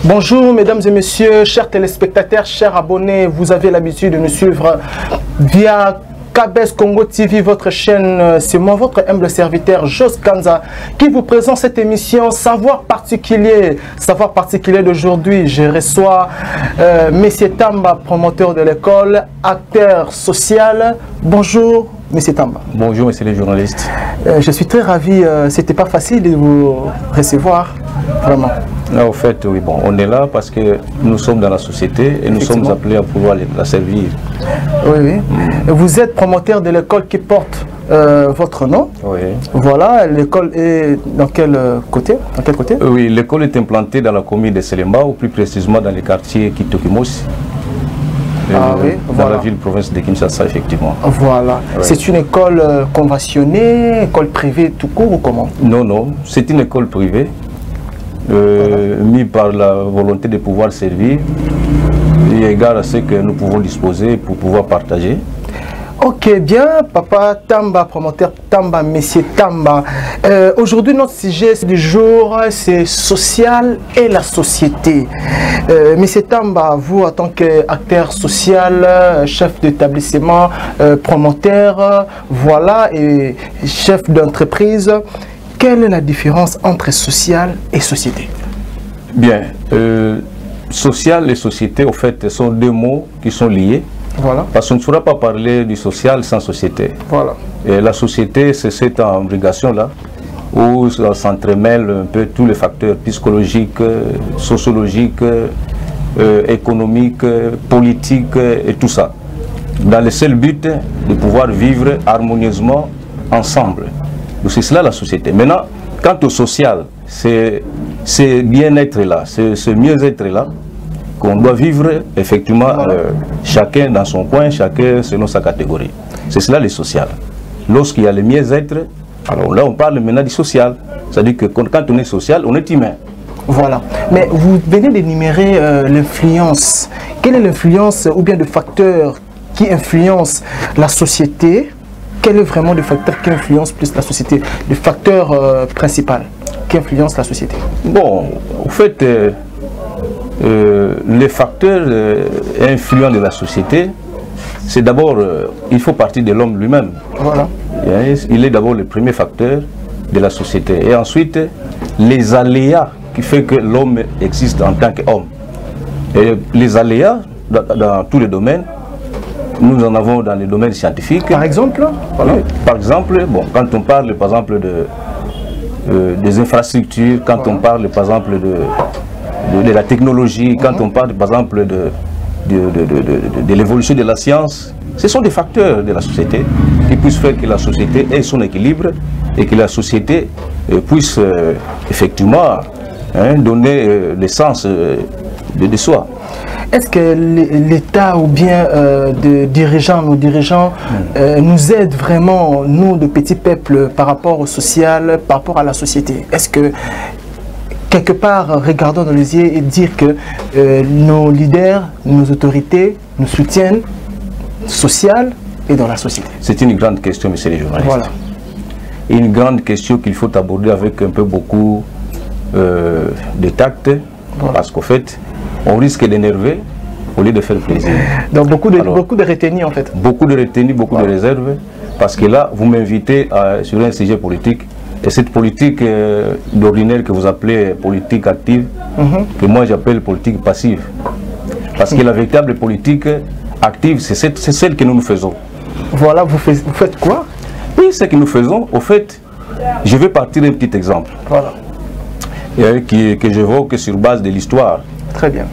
Bonjour mesdames et messieurs, chers téléspectateurs, chers abonnés, vous avez l'habitude de nous suivre via KBS Congo TV, votre chaîne. C'est moi, votre humble serviteur Jos Kanza, qui vous présente cette émission Savoir particulier. Savoir particulier d'aujourd'hui, je reçois Monsieur Tamba, promoteur de l'école, acteur social. Bonjour Monsieur Tamba. Bonjour Monsieur les journalistes. Je suis très ravi, c'était pas facile de vous recevoir, vraiment. Là, au fait, oui, bon, on est là parce que nous sommes dans la société et nous sommes appelés à pouvoir la servir. Oui, oui. Vous êtes promoteur de l'école qui porte votre nom. Oui. Voilà, l'école est dans quel côté? Oui, l'école est implantée dans la commune de Selemba, ou plus précisément dans le quartier Kitokimos. Dans la ville-province de Kinshasa, effectivement. Voilà. Ouais. C'est une école conventionnée, école privée tout court ou comment? Non, non, c'est une école privée. Mis par la volonté de pouvoir servir et égard à ce que nous pouvons disposer pour pouvoir partager. Ok, bien, Papa Tamba, promoteur Tamba, Monsieur Tamba. Aujourd'hui, notre sujet du jour, c'est social et la société. Monsieur Tamba, vous, en tant qu'acteur social, chef d'établissement, promoteur, voilà, et chef d'entreprise, quelle est la différence entre social et société? Bien, social et société, en fait, sont deux mots qui sont liés. Voilà. Parce qu'on ne pourra pas parler du social sans société. Voilà. Et la société, c'est cette embrigation-là où s'entremêlent un peu tous les facteurs psychologiques, sociologiques, économiques, politiques et tout ça. Dans le seul but de pouvoir vivre harmonieusement ensemble. C'est cela la société. Maintenant, quant au social, c'est bien-être là, c'est mieux-être là qu'on doit vivre effectivement, chacun dans son coin, chacun selon sa catégorie. C'est cela le social. Lorsqu'il y a le mieux-être, alors là on parle maintenant du social. C'est-à-dire que quand on est social, on est humain. Voilà. Mais vous venez d'énumérer l'influence. Quelle est l'influence ou bien le facteur qui influence la société? Quel est vraiment le facteur qui influence plus la société? Le facteur principal qui influence la société? Bon, en fait, les facteurs influents de la société, c'est d'abord, il faut partir de l'homme lui-même. Voilà. Il est d'abord le premier facteur de la société. Et ensuite, les aléas qui font que l'homme existe en tant qu'homme. Et les aléas, dans tous les domaines, nous en avons dans les domaines scientifiques. Par exemple, voilà. Par exemple, bon, quand on parle par exemple des infrastructures, quand on parle par exemple de la technologie, quand on parle par exemple de l'évolution de la science, ce sont des facteurs de la société qui puissent faire que la société ait son équilibre et que la société puisse effectivement donner le sens de soi. Est-ce que l'État ou bien nos dirigeants nous aident vraiment, nous, de petits peuples, par rapport au social, par rapport à la société? Est-ce que, quelque part, regardons dans les yeux et dire que nos leaders, nos autorités nous soutiennent social et dans la société? C'est une grande question, monsieur les journalistes. Voilà. Une grande question qu'il faut aborder avec un peu beaucoup de tact, voilà. Parce qu'en fait, on risque d'énerver au lieu de faire plaisir. Donc beaucoup de retenue en fait. Beaucoup de retenue, beaucoup de réserves. Parce que là, vous m'invitez sur un sujet politique. Et cette politique d'ordinaire que vous appelez politique active, que moi j'appelle politique passive. Parce que la véritable politique active, c'est celle que nous faisons. Voilà, vous faites quoi? Oui, ce que nous faisons, au fait, je vais partir d'un petit exemple. Voilà. Que j'évoque sur base de l'histoire. Très bien.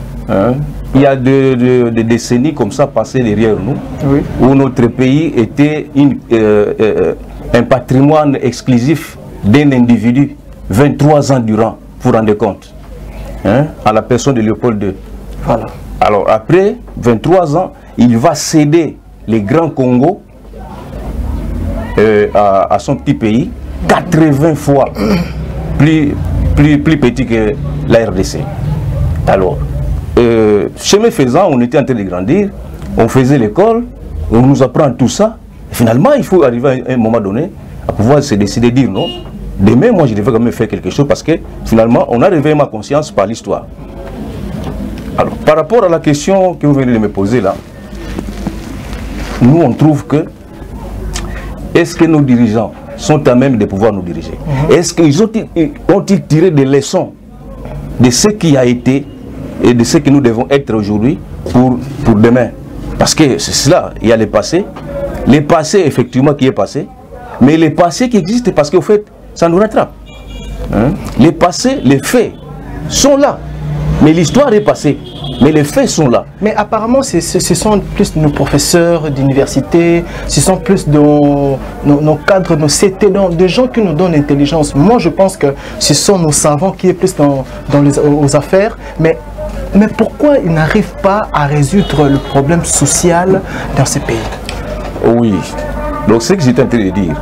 Il y a des décennies comme ça passées derrière nous, oui, où notre pays était un patrimoine exclusif d'un individu, 23 ans durant, vous vous rendez compte, à la personne de Léopold II. Voilà. Alors après 23 ans, il va céder les grands Congo à son petit pays, 80 fois plus petit que la RDC. Alors, chemin faisant, on était en train de grandir, on faisait l'école, on nous apprend tout ça. Et finalement, il faut arriver à un moment donné à pouvoir se décider de dire non. Demain, moi, je devais quand même faire quelque chose parce que finalement, on a réveillé ma conscience par l'histoire. Alors, par rapport à la question que vous venez de me poser là, nous, on trouve que est-ce que nos dirigeants sont à même de pouvoir nous diriger? Est-ce qu'ils ont-ils tiré des leçons de ce qui a été et de ce que nous devons être aujourd'hui pour demain? Parce que c'est cela, il y a le passé effectivement qui est passé, mais le passé qui existe parce qu'au fait, ça nous rattrape. Les passés, les faits sont là, mais l'histoire est passée, mais les faits sont là. Mais apparemment, ce sont plus nos professeurs d'université, ce sont plus nos cadres, nos CT, des gens qui nous donnent l'intelligence. Moi, je pense que ce sont nos savants qui sont plus aux affaires, mais pourquoi ils n'arrivent pas à résoudre le problème social dans ces pays? Oui, donc c'est ce que j'étais en train de dire.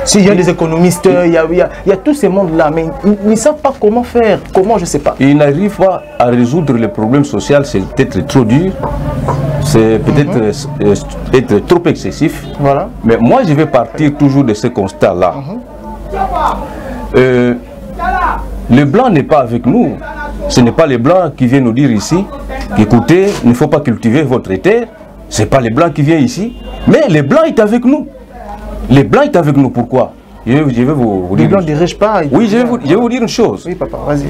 S'il y a des économistes, il y a tous ces mondes-là, mais ils ne savent pas comment faire, comment, je ne sais pas. Ils n'arrivent pas à résoudre le problème social, c'est peut-être trop dur, c'est peut-être être trop excessif. Voilà. Mais moi, je vais partir toujours de ce constat-là. Le blanc n'est pas avec nous. Ce n'est pas les blancs qui viennent nous dire ici qu'écoutez, il ne faut pas cultiver votre terre. Ce n'est pas les blancs qui viennent ici. Mais les blancs sont avec nous. Les blancs sont avec nous. Pourquoi? Je vais vous dire. Les blancs ne dirigent pas. Oui, je vais vous dire une chose. Oui, papa, vas-y.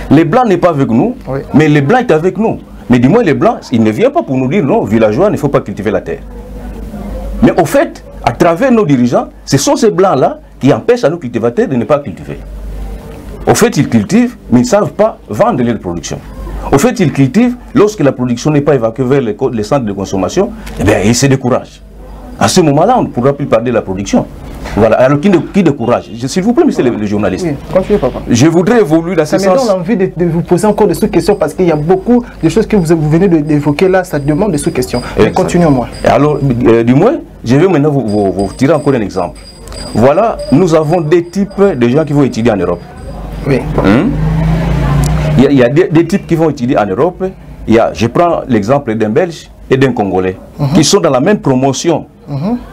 Les blancs n'est pas avec nous, oui, mais les blancs sont avec nous. Mais dis-moi, les blancs, ils ne viennent pas pour nous dire non, villageois, il ne faut pas cultiver la terre. Mais au fait, à travers nos dirigeants, ce sont ces blancs-là qui empêchent à nos cultivateurs de ne pas cultiver. Au fait, ils cultivent, mais ils ne savent pas vendre leur production. Au fait, ils cultivent, lorsque la production n'est pas évacuée vers les centres de consommation, eh bien, ils se découragent. À ce moment-là, on ne pourra plus parler de la production. Voilà. Alors, qui décourage? S'il vous plaît, monsieur le journaliste. Oui, continuez, papa. Je voudrais évoluer dans ce sens. Ça me donne envie de vous poser encore des sous-questions parce qu'il y a beaucoup de choses que vous venez d'évoquer là, ça demande des sous-questions. Mais continuons-moi. Alors, du moins, je vais maintenant vous tirer encore un exemple. Voilà, nous avons des types de gens qui vont étudier en Europe. Oui. Il y a des types qui vont étudier en Europe. Je prends l'exemple d'un Belge et d'un Congolais qui sont dans la même promotion.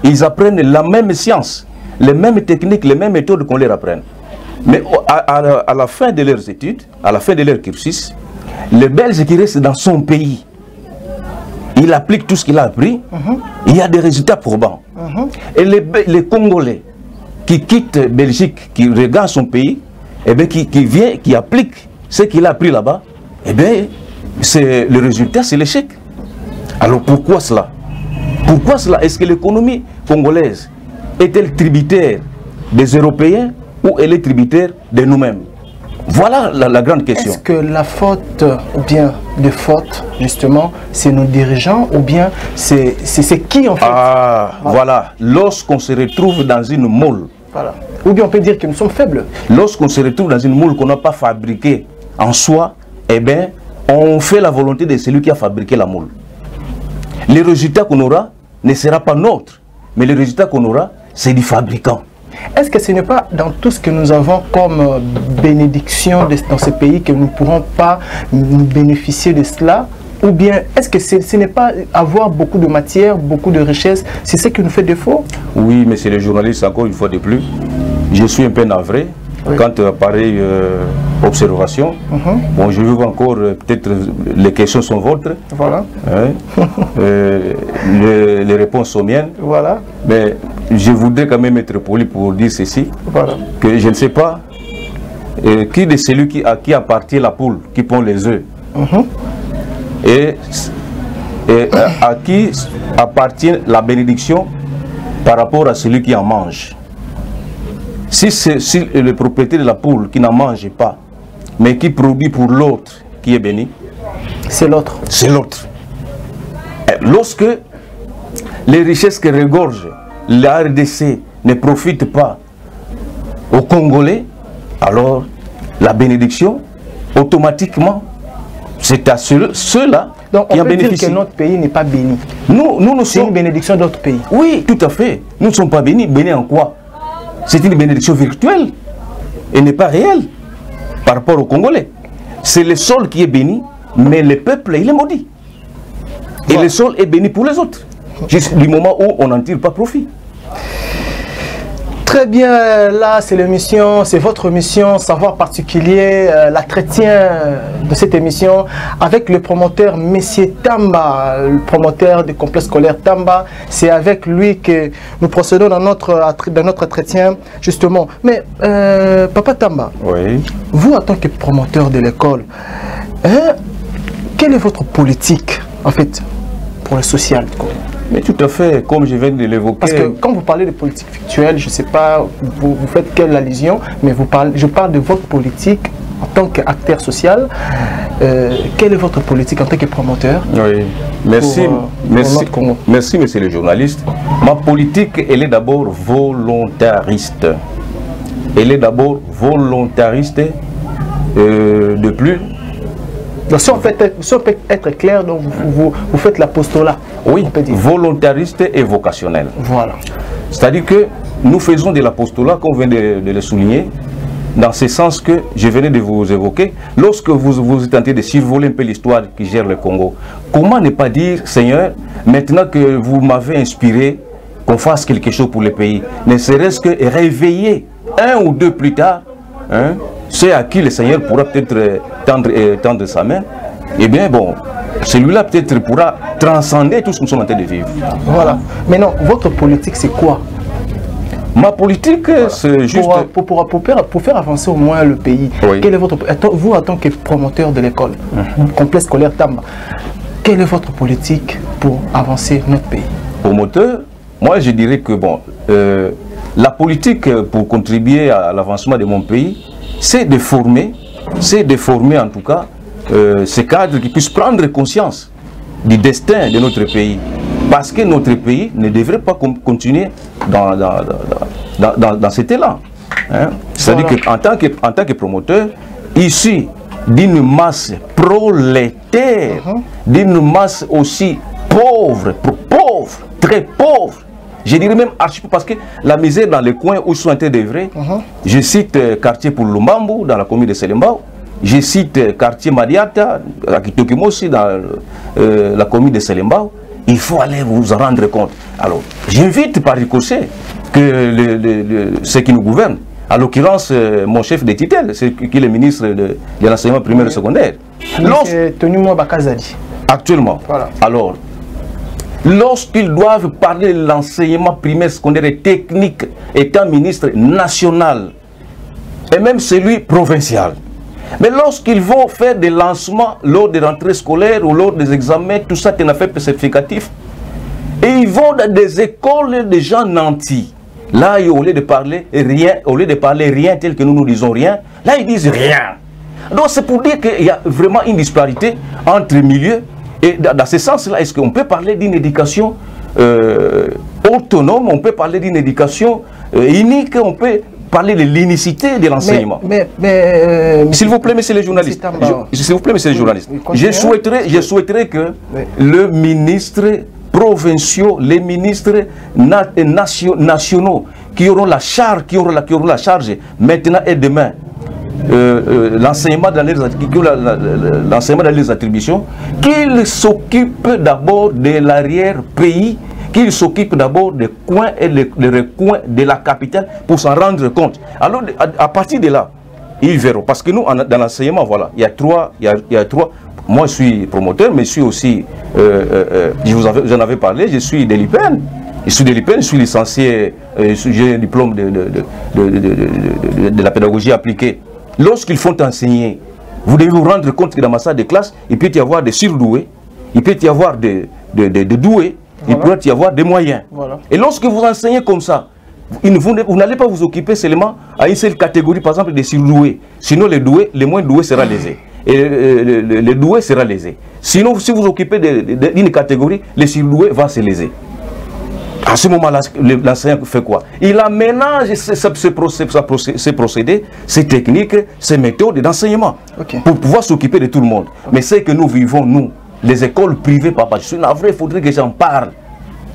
Ils apprennent la même science, les mêmes techniques, les mêmes méthodes qu'on leur apprenne. Mais à la fin de leurs études, à la fin de leur cursus, le Belge qui reste dans son pays, il applique tout ce qu'il a appris, il y a des résultats probants. Et les Congolais qui quittent Belgique, qui regardent son pays, eh bien, qui applique ce qu'il a appris là-bas, eh bien, le résultat, c'est l'échec. Alors pourquoi cela? Pourquoi cela? Est-ce que l'économie congolaise est-elle tributaire des Européens ou elle est tributaire de nous-mêmes? Voilà la grande question. Est-ce que la faute, ou bien des fautes, justement, c'est nos dirigeants ou bien c'est qui en fait? Ah, voilà. Lorsqu'on se retrouve dans une moule. Voilà. Ou bien on peut dire que nous sommes faibles. Lorsqu'on se retrouve dans une moule qu'on n'a pas fabriquée en soi, eh bien, on fait la volonté de celui qui a fabriqué la moule. Le résultat qu'on aura ne sera pas nôtre, mais le résultat qu'on aura, c'est du fabricant. Est-ce que ce n'est pas dans tout ce que nous avons comme bénédiction dans ce pays que nous ne pourrons pas nous bénéficier de cela? Ou bien est-ce que ce n'est pas avoir beaucoup de matière, beaucoup de richesse, c'est ce qui nous fait défaut? Oui, mais c'est les journalistes, encore une fois de plus. Je suis un peu navré. Oui. Quant à pareille observation, bon, je veux encore, peut-être les questions sont vôtres. Voilà. Hein? Les réponses sont miennes. Voilà. Mais je voudrais quand même être poli pour dire ceci. Voilà. Que je ne sais pas qui de celui à qui appartient la poule qui pond les œufs. Et à qui appartient la bénédiction par rapport à celui qui en mange. Si le propriétaire de la poule qui n'en mange pas, mais qui produit pour l'autre qui est béni, c'est l'autre. C'est l'autre. Lorsque les richesses que regorge la RDC ne profitent pas aux Congolais, alors la bénédiction, automatiquement, c'est à ceux-là qui en bénéficient. Donc on peut dire que notre pays n'est pas béni. Nous sommes une bénédiction d'autres pays. Oui, tout à fait. Nous ne sommes pas bénis. Bénis en quoi? C'est une bénédiction virtuelle et n'est pas réelle par rapport aux Congolais. c'est le sol qui est béni, mais le peuple, il est maudit. Et le sol est béni pour les autres, juste du moment où on n'en tire pas profit. Très bien, là c'est l'émission, c'est votre émission Savoir particulier, l'entretien de cette émission avec le promoteur Monsieur Tamba, le promoteur du complexe scolaire Tamba. C'est avec lui que nous procédons dans notre entretien justement. Mais Papa Tamba, oui. Vous en tant que promoteur de l'école, quelle est votre politique en fait pour le social? Mais tout à fait, comme je viens de l'évoquer. Parce que quand vous parlez de politique fictuelle, je ne sais pas, vous faites quelle allusion, mais je parle de votre politique en tant qu'acteur social. Quelle est votre politique en tant que promoteur? Oui, merci monsieur le journaliste. Ma politique, elle est d'abord volontariste. Elle est d'abord volontariste de plus. Donc, si on peut être clair, donc vous faites l'apostolat. Oui, volontariste et vocationnel. Voilà. C'est-à-dire que nous faisons de l'apostolat, comme on vient de le souligner, dans ce sens que je venais de vous évoquer. Lorsque vous tentez de survoler un peu l'histoire qui gère le Congo, comment ne pas dire, Seigneur, maintenant que vous m'avez inspiré, qu'on fasse quelque chose pour le pays, ne serait-ce que réveiller un ou deux plus tard, hein, ceux à qui le Seigneur pourra peut-être tendre sa main, eh bien bon, celui-là peut-être pourra transcender tout ce que nous sommes en train de vivre. Voilà. Maintenant, votre politique, c'est quoi? Ma politique, c'est juste... Pour faire avancer au moins le pays, oui. Quelle est votre... Vous, en tant que promoteur de l'école, complexe scolaire Tamba, quelle est votre politique pour avancer notre pays? Promoteur, moi je dirais que bon, la politique pour contribuer à l'avancement de mon pays, c'est de former en tout cas ces cadres qui puissent prendre conscience du destin de notre pays. Parce que notre pays ne devrait pas continuer dans cet élan. Hein? C'est-à-dire qu'en tant que promoteur, issu d'une masse prolétaire, d'une masse aussi pauvre, très pauvre, je dirais même archi, parce que la misère dans les coins où ils sont en train d'œuvrer, je cite quartier pour Lumbambu, dans la commune de Selembao, je cite quartier Mariata, à Kitokimo aussi, dans la commune de Selembao. Il faut aller vous en rendre compte. Alors, j'invite par ricochet que ceux qui nous gouvernent, à l'occurrence mon chef de tutelle, c'est qui est le ministre de l'enseignement primaire et secondaire. Actuellement. Voilà. Alors, lorsqu'ils doivent parler de l'enseignement primaire, secondaire et technique, étant ministre national, et même celui provincial, mais lorsqu'ils vont faire des lancements lors des rentrées scolaires ou lors des examens, tout ça, tu n'as fait certificatif, et ils vont dans des écoles de gens nantis. Là, au lieu de parler rien tel que nous disons rien, là, ils disent rien. Donc, c'est pour dire qu'il y a vraiment une disparité entre milieux. Et dans ce sens-là, est-ce qu'on peut parler d'une éducation autonome, on peut parler d'une éducation unique, on peut parler de l'unicité de l'enseignement. S'il vous plaît, monsieur le journaliste, s'il vous plaît, monsieur le journaliste, je souhaiterais que le ministre provinciaux, les ministres nationaux qui auront la charge, maintenant et demain, l'enseignement dans les attributions, qu'ils s'occupent d'abord de l'arrière-pays, qu'ils s'occupent d'abord des coins et des recoins de la capitale pour s'en rendre compte. Alors, à partir de là, ils verront. Parce que nous, dans l'enseignement, voilà, il y a trois. Moi, je suis promoteur, mais je suis aussi, j'en avais parlé, je suis de l'IPN. Je suis licencié, j'ai un diplôme de la pédagogie appliquée. Lorsqu'ils font enseigner, vous devez vous rendre compte que dans ma salle de classe, il peut y avoir des surdoués, il peut y avoir des doués, il peut y avoir des moyens. Voilà. Et lorsque vous enseignez comme ça, vous n'allez pas vous occuper seulement à une seule catégorie, par exemple des surdoués. Sinon, les moins doués seront lésés. Et les doués seront lésés. Sinon, si vous vous occupez d'une catégorie, les surdoués vont se léser. À ce moment-là, l'enseignant fait quoi? Il aménage ces procédés, ces techniques, ces méthodes d'enseignement pour pouvoir s'occuper de tout le monde. Mais c'est que nous vivons, nous, les écoles privées, papa, je suis navré, il faudrait que j'en parle.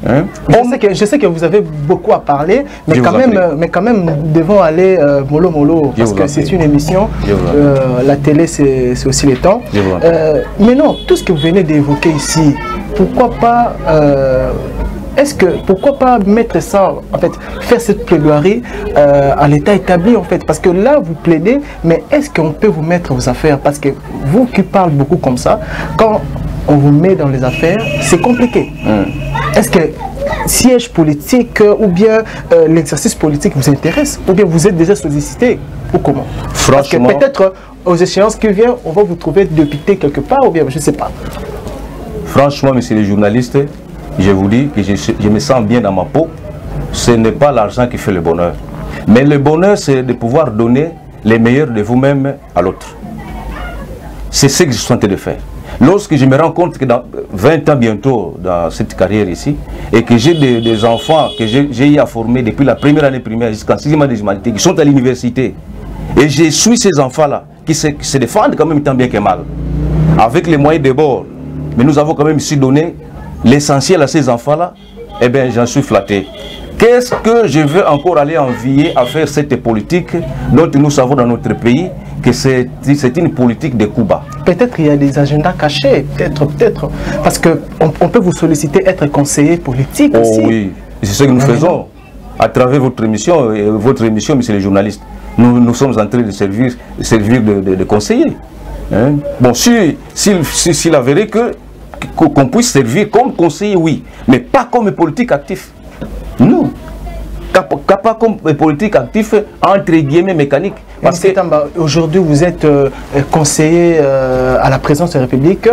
Hein? Je sais que vous avez beaucoup à parler, mais quand même, nous devons aller mollo mollo, parce que c'est une émission, la télé c'est aussi le temps. Mais non, tout ce que vous venez d'évoquer ici, pourquoi pas mettre ça, en fait, faire cette plaidoirie à l'état établi, en fait, parce que là vous plaidez, mais est-ce qu'on peut vous mettre vos affaires? Parce que vous qui parlez beaucoup comme ça, quand on vous met dans les affaires, c'est compliqué. Est-ce que siège politique ou bien l'exercice politique vous intéresse, ou bien vous êtes déjà sollicité, ou comment? Franchement, parce que peut-être aux échéances qui viennent, on va vous trouver député quelque part, ou bien je ne sais pas. Franchement, monsieur les journalistes, je vous dis que je me sens bien dans ma peau. Ce n'est pas l'argent qui fait le bonheur. Mais le bonheur, c'est de pouvoir donner les meilleurs de vous-même à l'autre. C'est ce que je suis en train de faire. Lorsque je me rends compte que dans 20 ans bientôt dans cette carrière ici, et que j'ai des enfants que j'ai eu à former depuis la première année primaire jusqu'en 6e année des humanités, qui sont à l'université, et je suis ces enfants-là, qui se défendent quand même tant bien que mal, avec les moyens de bord, mais nous avons quand même su donner l'essentiel à ces enfants-là, eh bien j'en suis flatté. Qu'est-ce que je veux encore aller envier à faire cette politique dont nous savons dans notre pays que c'est une politique de coups bas? Peut-être il y a des agendas cachés, peut-être, parce qu'on peut vous solliciter être conseiller politique aussi. Oui, c'est ce que nous faisons à travers votre émission, monsieur les journalistes. Nous sommes en train de servir de conseiller. Hein? Bon, s'il avéré qu'on puisse servir comme conseiller, oui, mais pas comme politique actif. Non. Pas comme politique actif, entre guillemets, mécanique. Parce que aujourd'hui, vous êtes conseiller à la présidence de la République.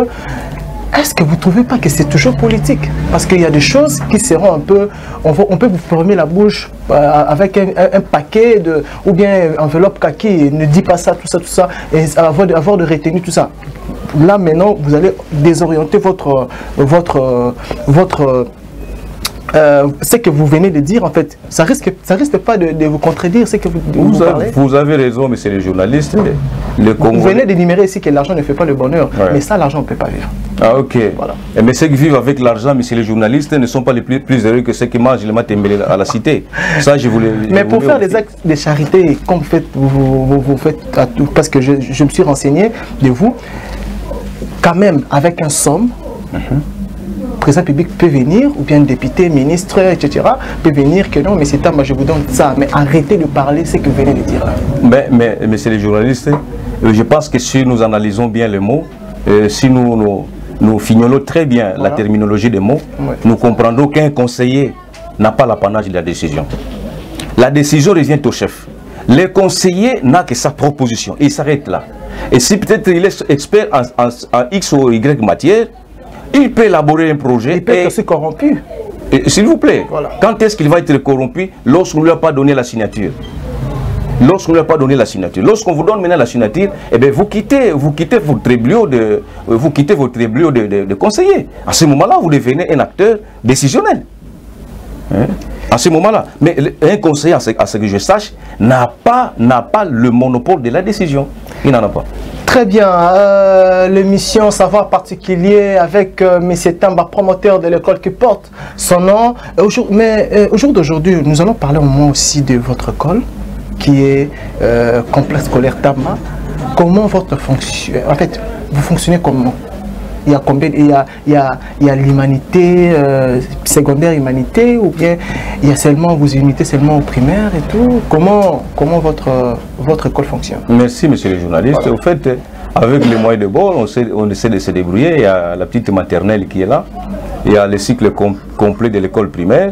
Est-ce que vous ne trouvez pas que c'est toujours politique? Parce qu'il y a des choses qui seront un peu... On peut vous fermer la bouche avec un paquet de... Ou bien enveloppe kaki, ne dit pas ça, tout ça, et avoir de retenue, tout ça. Là, maintenant, vous allez désorienter ce que vous venez de dire, en fait, ça risque pas de vous contredire ce que vous parlez. Vous avez raison, monsieur les journalistes. Vous venez d'énumérer ici que l'argent ne fait pas le bonheur, mais ça, l'argent ne peut pas vivre. Ah, ok. Voilà. Mais ceux qui vivent avec l'argent, monsieur les journalistes, ne sont pas les plus heureux que ceux qui mangent les matembele à la cité. Ça, je voulais. Mais pour faire des actes de charité, comme vous faites à tout, parce que je me suis renseigné de vous, quand même, avec un somme. Le président public peut venir, ou bien député, ministre, etc., peut venir que non, mais c'est moi je vous donne ça, mais arrêtez de parler ce que vous venez de dire là. Mais c'est les journalistes, je pense que si nous analysons bien les mots, si nous fignolons très bien la terminologie des mots, nous comprendrons qu'un conseiller n'a pas l'apanage de la décision. La décision revient au chef. Le conseiller n'a que sa proposition, et il s'arrête là. Et si peut-être il est expert en X ou Y matière, il peut élaborer un projet. Il peut être aussi corrompu. S'il vous plaît, quand est-ce qu'il va être corrompu? Lorsqu'on ne lui a pas donné la signature. Lorsqu'on ne lui a pas donné la signature. Lorsqu'on vous donne maintenant la signature, eh bien vous quittez votre tréblio de conseiller. À ce moment-là, vous devenez un acteur décisionnel. Hein? À ce moment-là. Mais un conseiller, à ce que je sache, n'a pas le monopole de la décision. Il n'en a pas. Très bien, l'émission Savoir particulier avec M. Tamba, promoteur de l'école qui porte son nom. Mais au jour d'aujourd'hui, nous allons parler au moins aussi de votre école, qui est complexe scolaire Tamba. Comment votre fonction... En fait, vous fonctionnez comment? Il y a combien? Il y a l'humanité, secondaire humanité, ou bien il y a seulement vos unités seulement au primaire et tout? Comment votre école fonctionne? Merci, monsieur le journaliste. Voilà. Au fait, avec les moyens de bord, on essaie de se débrouiller. Il y a la petite maternelle qui est là. Il y a le cycle complet de l'école primaire.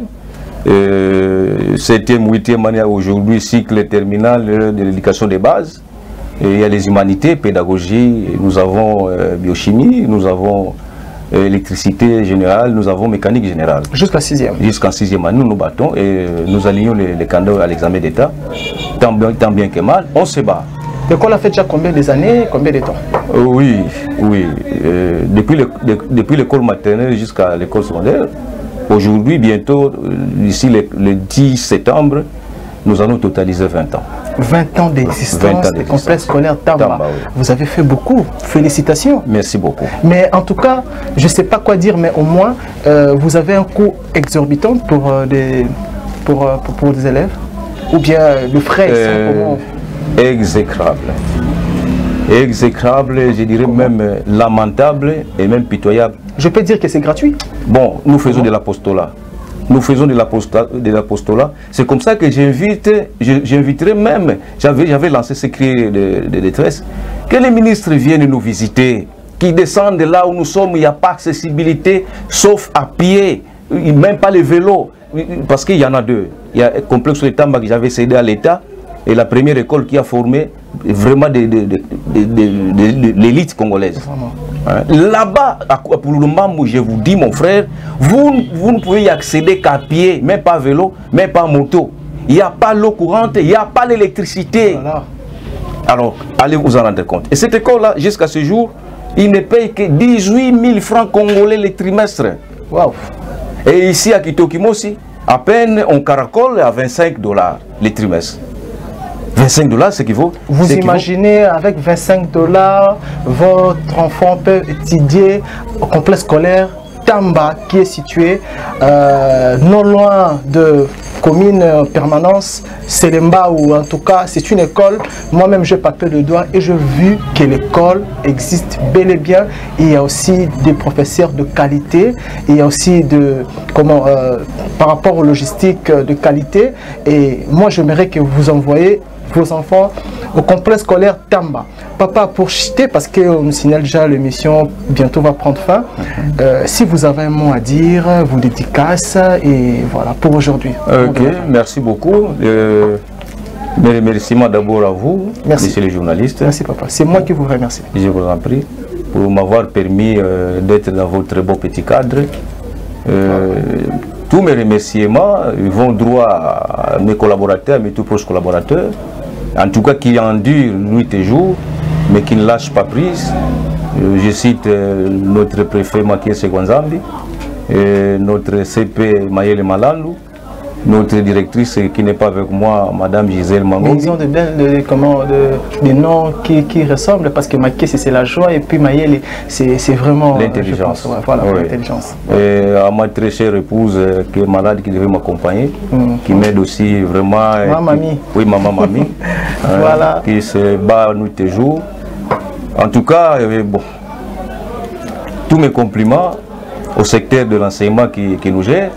7e, 8e année aujourd'hui, cycle terminal de l'éducation de base. Et il y a les humanités, pédagogie, nous avons biochimie, nous avons électricité générale, nous avons mécanique générale. Jusqu'à 6e. Jusqu'en 6e année, nous nous battons et nous alignons les candidats à l'examen d'État. Tant bien que mal, on se bat. L'école a fait déjà combien d'années, combien de temps? Oui. Depuis l'école maternelle jusqu'à l'école secondaire, aujourd'hui, bientôt, d'ici le 10 septembre, nous allons totaliser 20 ans. 20 ans d'existence du complexe scolaire Tamba. Oui. Vous avez fait beaucoup. Félicitations. Merci beaucoup. Mais en tout cas, je ne sais pas quoi dire, mais au moins, vous avez un coût exorbitant pour des élèves. Ou bien le frais exécrable. Exécrable, je dirais même lamentable et même pitoyable. Je peux dire que c'est gratuit. Bon, nous faisons de l'apostolat. Nous faisons de l'apostolat. C'est comme ça que j'inviterai même, j'avais lancé ce cri de détresse, que les ministres viennent nous visiter, qui descendent là où nous sommes, il n'y a pas accessibilité, sauf à pied, même pas les vélos, parce qu'il y en a deux. Il y a un complexe de Tamba que j'avais cédé à l'État, et la première école qui a formé vraiment l'élite congolaise. Là-bas, pour le moment où je vous dis, mon frère, vous ne pouvez y accéder qu'à pied, même pas à vélo, même pas à moto. Il n'y a pas l'eau courante, il n'y a pas l'électricité. Voilà. Alors, allez vous en rendre compte. Et cette école-là, jusqu'à ce jour, il ne paye que 18 000 francs congolais le trimestre. Wow. Et ici, à Kitokimosi, à peine on caracole à 25 $ le trimestre. 25 $, c'est qu'il vaut. Vous imaginez, avec 25 $, votre enfant peut étudier au complexe scolaire Tamba, qui est situé non loin de commune permanence, Selemba, ou en tout cas, c'est une école. Moi-même, j'ai papé le doigt et j'ai vu que l'école existe bel et bien. Il y a aussi des professeurs de qualité. Il y a aussi par rapport aux logistiques de qualité. Et moi, j'aimerais que vous envoyiez vos enfants au complexe scolaire Tamba. Papa, pour chuter, parce qu'on me signale déjà l'émission bientôt va prendre fin, si vous avez un mot à dire, vous dédicace, et voilà, pour aujourd'hui. Ok, merci beaucoup. Mes remerciements d'abord à vous, messieurs les journalistes. Merci papa, c'est moi qui vous remercie. Je vous en prie, pour m'avoir permis d'être dans votre beau petit cadre. Tous mes remerciements vont droit à mes collaborateurs, à mes tout proches collaborateurs, en tout cas qui endurent nuit et jour, mais qui ne lâchent pas prise. Je cite notre préfet Makiese Gwanzambi, notre CP Mayele Malandu, notre directrice qui n'est pas avec moi, Madame Gisèle Mango. Ils ont des noms qui ressemblent, parce que Makiese c'est la joie et puis Mayele c'est vraiment l'intelligence. Voilà, oui. L'intelligence. Et à ma très chère épouse qui est malade, qui devait m'accompagner, qui m'aide aussi vraiment. Mamie. Oui, maman Mamie. Voilà. Qui se bat nuit et jour. En tout cas, bon, tous mes compliments au secteur de l'enseignement qui nous gère,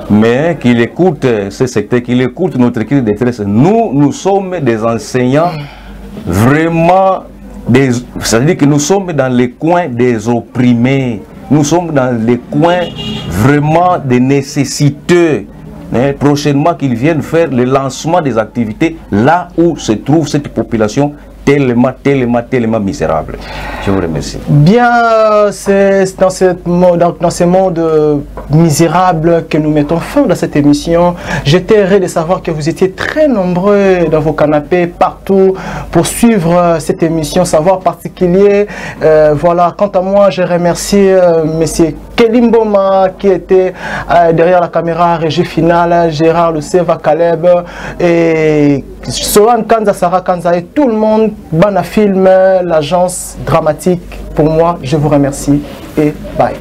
mais qu'il écoute ce secteur, qu'il écoute notre cri de détresse. Nous sommes des enseignants vraiment, c'est-à-dire que nous sommes dans les coins des opprimés, nous sommes dans les coins vraiment des nécessiteux. Prochainement qu'ils viennent faire le lancement des activités là où se trouve cette population tellement misérable. Je vous remercie. Bien, c'est dans ces mondes misérables que nous mettons fin dans cette émission. J'étais heureux de savoir que vous étiez très nombreux dans vos canapés, partout, pour suivre cette émission, savoir particulier. Voilà, quant à moi, je remercie monsieur Kelimboma qui était derrière la caméra, régie finale, Gérard Luceva, Caleb et Sohan Kanza, Sarah Kanza et tout le monde. Bana Film, l'agence dramatique. Pour moi, je vous remercie et bye.